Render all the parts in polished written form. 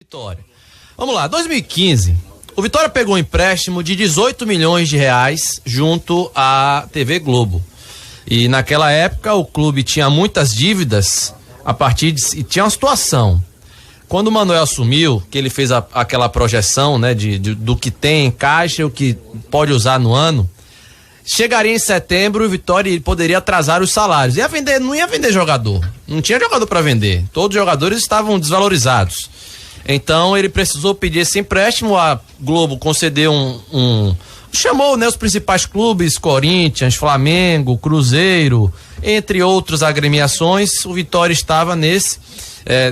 Vitória. Vamos lá, 2015, o Vitória pegou um empréstimo de 18 milhões de reais junto à TV Globo. E naquela época o clube tinha muitas dívidas e tinha uma situação. Quando o Manuel assumiu, que ele fez aquela projeção, né, do que tem em caixa e o que pode usar no ano, chegaria em setembro e o Vitória poderia atrasar os salários. Não ia vender jogador. Não tinha jogador para vender. Todos os jogadores estavam desvalorizados. Então ele precisou pedir esse empréstimo, a Globo concedeu chamou, né, os principais clubes, Corinthians, Flamengo, Cruzeiro, entre outras agremiações. O Vitória estava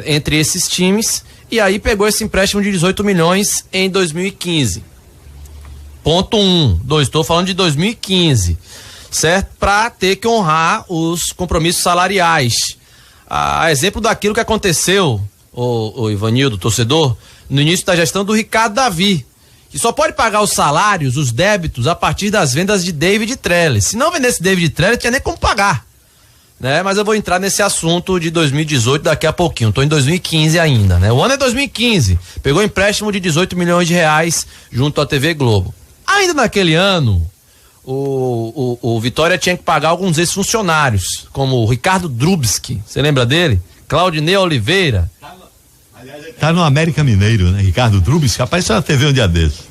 entre esses times, e aí pegou esse empréstimo de 18 milhões em 2015. Ponto 1, estou falando de 2015, certo? Para ter que honrar os compromissos salariais. A exemplo daquilo que aconteceu, o Ivanildo, torcedor, no início da gestão do Ricardo Davi, que só pode pagar os salários, os débitos, a partir das vendas de David Trellis. Se não vendesse David Trellis, tinha nem como pagar, né? Mas eu vou entrar nesse assunto de 2018 daqui a pouquinho. Estou em 2015 ainda, né? O ano é 2015. Pegou empréstimo de 18 milhões de reais junto à TV Globo. Ainda naquele ano, o Vitória tinha que pagar alguns ex-funcionários, como o Ricardo Drubski, você lembra dele? Claudinei Oliveira. Tá no América Mineiro, né? Ricardo Drubski, apareceu na TV um dia desses.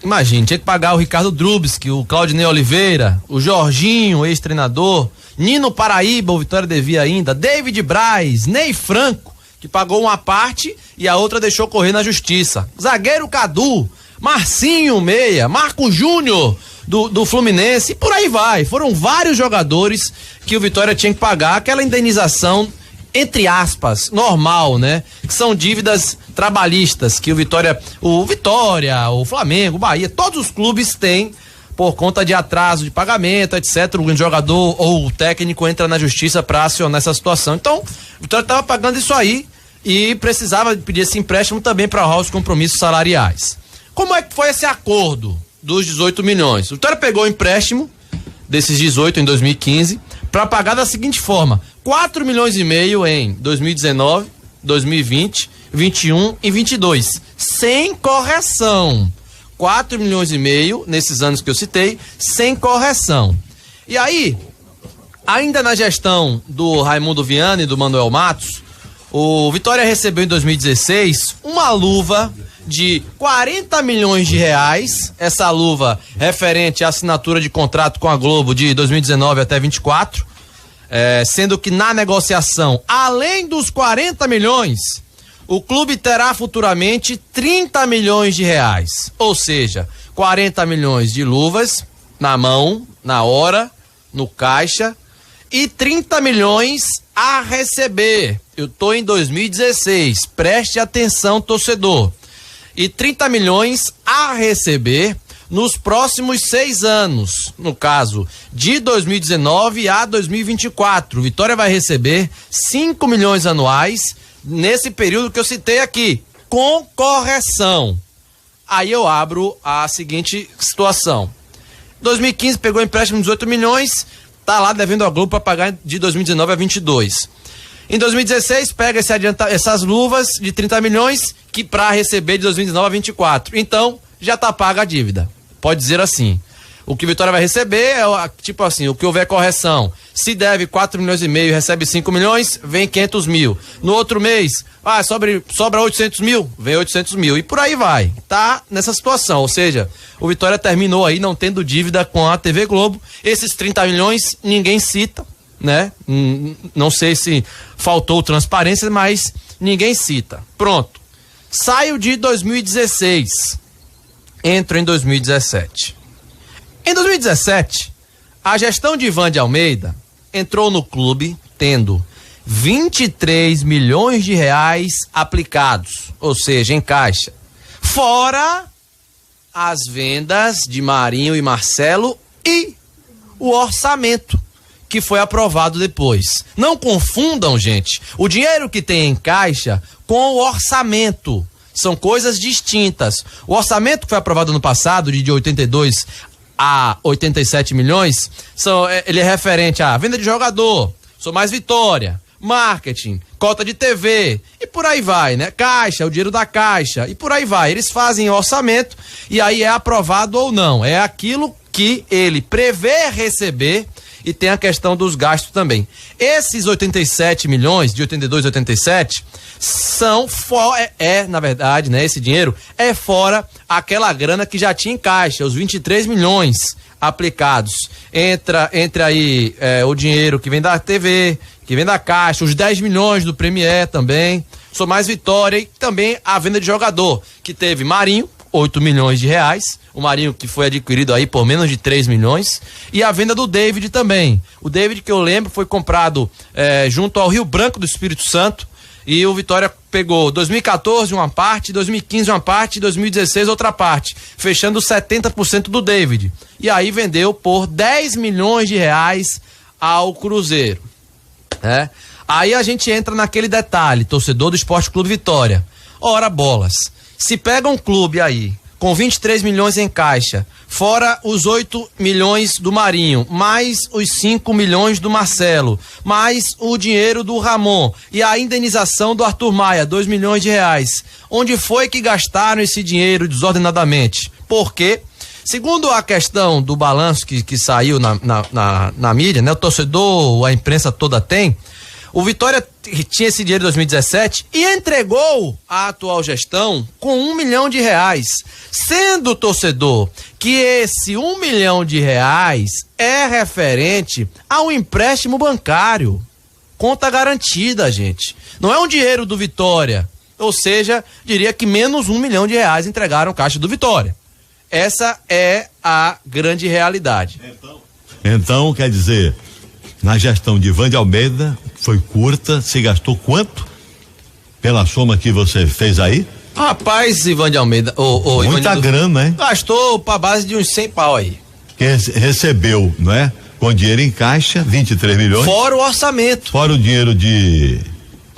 Imagina, tinha que pagar o Ricardo Drubski, o Claudinei Oliveira, o Jorginho, ex-treinador, Nino Paraíba, o Vitória devia ainda, David Braz, Ney Franco, que pagou uma parte e a outra deixou correr na justiça. Zagueiro Cadu, Marcinho Meia, Marco Júnior do Fluminense, e por aí vai. Foram vários jogadores que o Vitória tinha que pagar aquela indenização, entre aspas, normal, né? Que são dívidas trabalhistas que o Vitória, o Flamengo, o Bahia, todos os clubes têm por conta de atraso de pagamento, etc. O jogador ou o técnico entra na justiça para acionar essa situação. Então, o Vitória estava pagando isso aí e precisava pedir esse empréstimo também para honrar os compromissos salariais. Como é que foi esse acordo dos 18 milhões? O Vitória pegou o empréstimo desses 18 em 2015 para pagar da seguinte forma: 4 milhões e meio em 2019, 2020, 21 e 22, sem correção. 4 milhões e meio nesses anos que eu citei, sem correção. E aí, ainda na gestão do Raimundo Viana e do Manuel Matos, o Vitória recebeu em 2016 uma luva de 40 milhões de reais, essa luva referente à assinatura de contrato com a Globo de 2019 até 24, sendo que na negociação, além dos 40 milhões, o clube terá futuramente 30 milhões de reais, ou seja, 40 milhões de luvas na mão, na hora, no caixa, e 30 milhões a receber. Eu tô em 2016, preste atenção, torcedor. E 30 milhões a receber nos próximos 6 anos, no caso de 2019 a 2024. Vitória vai receber 5 milhões anuais nesse período que eu citei aqui, com correção. Aí eu abro a seguinte situação: 2015 pegou empréstimo de 18 milhões, tá lá devendo a Globo para pagar de 2019 a 22. Em 2016 pega essas luvas de 30 milhões que para receber de 2019 a 24. Então já tá paga a dívida. Pode dizer assim: o que Vitória vai receber é tipo assim, o que houver correção. Se deve 4 milhões e meio, recebe 5 milhões, vem 500 mil. No outro mês, sobra 800 mil, vem 800 mil. E por aí vai. Tá nessa situação. Ou seja, o Vitória terminou aí não tendo dívida com a TV Globo. Esses 30 milhões ninguém cita, né? Não sei se faltou transparência, mas ninguém cita. Pronto. Saio de 2016. Entro em 2017. Em 2017, a gestão de Ivan de Almeida entrou no clube tendo 23 milhões de reais aplicados, ou seja, em caixa, fora as vendas de Marinho e Marcelo e o orçamento que foi aprovado depois. Não confundam, gente, o dinheiro que tem em caixa com o orçamento. São coisas distintas. O orçamento que foi aprovado no passado, de 82 a 87 milhões, ele é referente à venda de jogador, Sou Mais Vitória, marketing, cota de TV e por aí vai, né? Caixa, o dinheiro da Caixa e por aí vai. Eles fazem orçamento e aí é aprovado ou não. É aquilo que ele prevê receber e tem a questão dos gastos também. Esses 87 milhões, de 82 a 87, são na verdade, né? Esse dinheiro é fora aquela grana que já tinha em caixa, os 23 milhões aplicados. Entra aí o dinheiro que vem da TV, que vem da Caixa, os 10 milhões do Premier também, Sou Mais Vitória e também a venda de jogador, que teve Marinho, 8 milhões de reais, o Marinho que foi adquirido aí por menos de 3 milhões, e a venda do David também. O David, que eu lembro, foi comprado junto ao Rio Branco do Espírito Santo, e o Vitória pegou 2014 uma parte, 2015 uma parte, 2016 outra parte, fechando 70% do David. E aí vendeu por 10 milhões de reais ao Cruzeiro, né? Aí a gente entra naquele detalhe, torcedor do Esporte Clube Vitória. Ora bolas, se pega um clube aí com 23 milhões em caixa, fora os 8 milhões do Marinho, mais os 5 milhões do Marcelo, mais o dinheiro do Ramon e a indenização do Arthur Maia, 2 milhões de reais. Onde foi que gastaram esse dinheiro desordenadamente? Porque, segundo a questão do balanço que saiu na mídia, né? O torcedor, a imprensa toda tem, o Vitória tinha esse dinheiro em 2017 e entregou à atual gestão com 1 milhão de reais, sendo, torcedor, que esse 1 milhão de reais é referente ao empréstimo bancário. Conta garantida, gente. Não é um dinheiro do Vitória. Ou seja, diria que menos 1 milhão de reais entregaram o caixa do Vitória. Essa é a grande realidade. Então, quer dizer, na gestão de Ivan de Almeida, foi curta, se gastou quanto? Pela soma que você fez aí? Rapaz, Ivan de Almeida, muita grana, hein? Gastou pra base de uns 100 pau aí. Que recebeu, não é? Com dinheiro em caixa, 23 milhões. Fora o orçamento. Fora o dinheiro de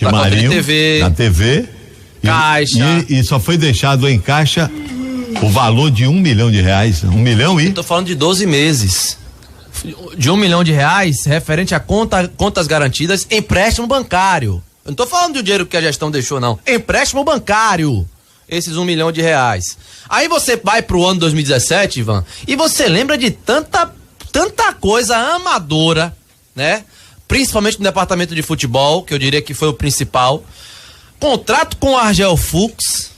Marinho, da TV. Caixa. E só foi deixado em caixa o valor de 1 milhão de reais. 1 milhão e? Eu tô falando de 12 meses. De 1 milhão de reais, referente a contas garantidas, empréstimo bancário. Eu não tô falando do dinheiro que a gestão deixou, não. Empréstimo bancário. Esses 1 milhão de reais. Aí você vai pro ano 2017, Ivan, e você lembra de tanta coisa amadora, né? Principalmente no departamento de futebol, que eu diria que foi o principal. Contrato com o Argel Fux,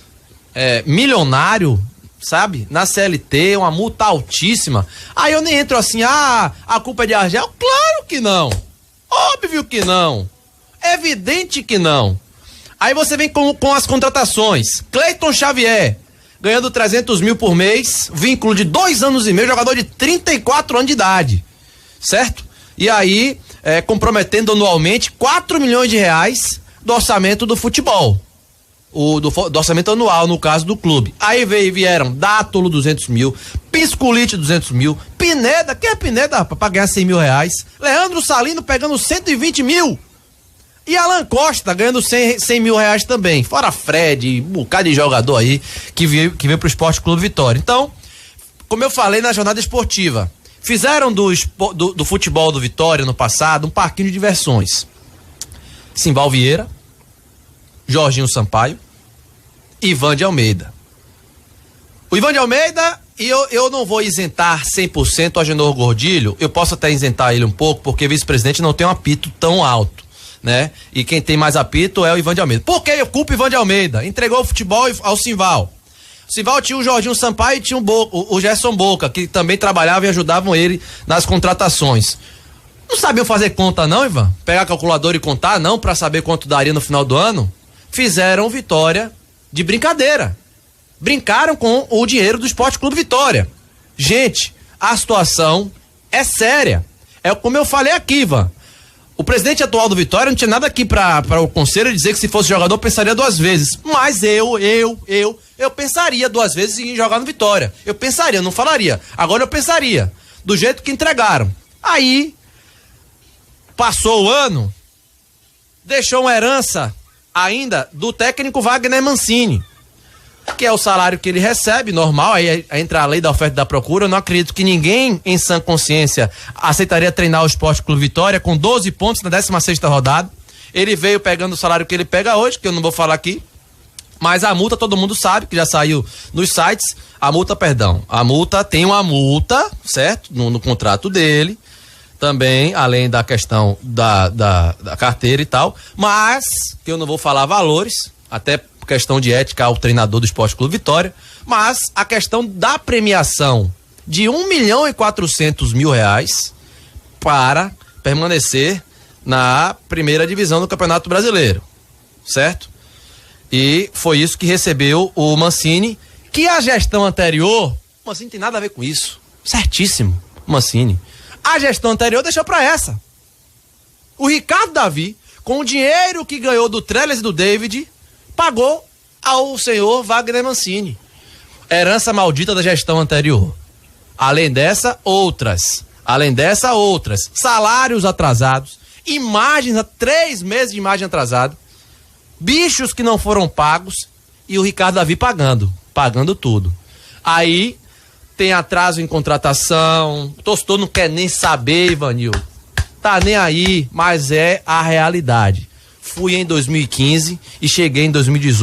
milionário, sabe? Na CLT, uma multa altíssima. Aí eu nem entro assim, a culpa é de Argel? Claro que não. Óbvio que não. Evidente que não. Aí você vem com as contratações. Cleiton Xavier, ganhando 300 mil por mês, vínculo de 2 anos e meio, jogador de 34 anos de idade. Certo? E aí, comprometendo anualmente 4 milhões de reais do orçamento do futebol. Do orçamento anual, no caso do clube. Aí vieram Dátulo 200 mil, Piscolite 200 mil, Pineda, quem é Pineda, pra ganhar 100 mil reais? Leandro Salino pegando 120 mil. E Alan Costa ganhando 100 mil reais também. Fora Fred, um bocado de jogador aí que veio pro Esporte Clube Vitória. Então, como eu falei na jornada esportiva, fizeram do futebol do Vitória no passado um parquinho de diversões. Simval Vieira, Jorginho Sampaio, Ivan de Almeida. O Ivan de Almeida, e eu não vou isentar 100% o Agenor Gordilho, eu posso até isentar ele um pouco, porque vice-presidente não tem um apito tão alto, né? E quem tem mais apito é o Ivan de Almeida. Por que eu culpo o Ivan de Almeida? Entregou o futebol ao Simval. O Simval tinha o Jorginho Sampaio e tinha o Gerson Boca, que também trabalhavam e ajudavam ele nas contratações. Não sabiam fazer conta não, Ivan? Pegar a calculadora e contar não, pra saber quanto daria no final do ano? Fizeram Vitória de brincadeira. Brincaram com o dinheiro do Esporte Clube Vitória. Gente, a situação é séria. É como eu falei aqui, Ivan. O presidente atual do Vitória não tinha nada aqui para o conselho dizer que se fosse jogador pensaria 2 vezes. Mas eu pensaria 2 vezes em jogar no Vitória. Eu pensaria, não falaria. Agora eu pensaria. Do jeito que entregaram. Aí, passou o ano, deixou uma herança ainda do técnico Wagner Mancini, que é o salário que ele recebe, normal, aí entra a lei da oferta e da procura. Eu não acredito que ninguém em sã consciência aceitaria treinar o Esporte Clube Vitória com 12 pontos na 16ª rodada. Ele veio pegando o salário que ele pega hoje, que eu não vou falar aqui, mas a multa todo mundo sabe, que já saiu nos sites, a multa tem uma multa, certo? No contrato dele, também, além da questão da carteira e tal, mas, que eu não vou falar valores, até questão de ética ao treinador do Esporte Clube Vitória, mas a questão da premiação de R$1.400.000 para permanecer na primeira divisão do Campeonato Brasileiro, certo? E foi isso que recebeu o Mancini, que a gestão anterior, o Mancini tem nada a ver com isso, certíssimo, Mancini. A gestão anterior deixou para essa. O Ricardo Davi, com o dinheiro que ganhou do Trellis e do David, pagou ao senhor Wagner Mancini. Herança maldita da gestão anterior. Além dessa, outras. Salários atrasados, imagens, 3 meses de imagem atrasada, bichos que não foram pagos e o Ricardo Davi pagando tudo. Aí tem atraso em contratação, o torcedor não quer nem saber, Ivanil. Tá nem aí, mas é a realidade. Fui em 2015 e cheguei em 2018.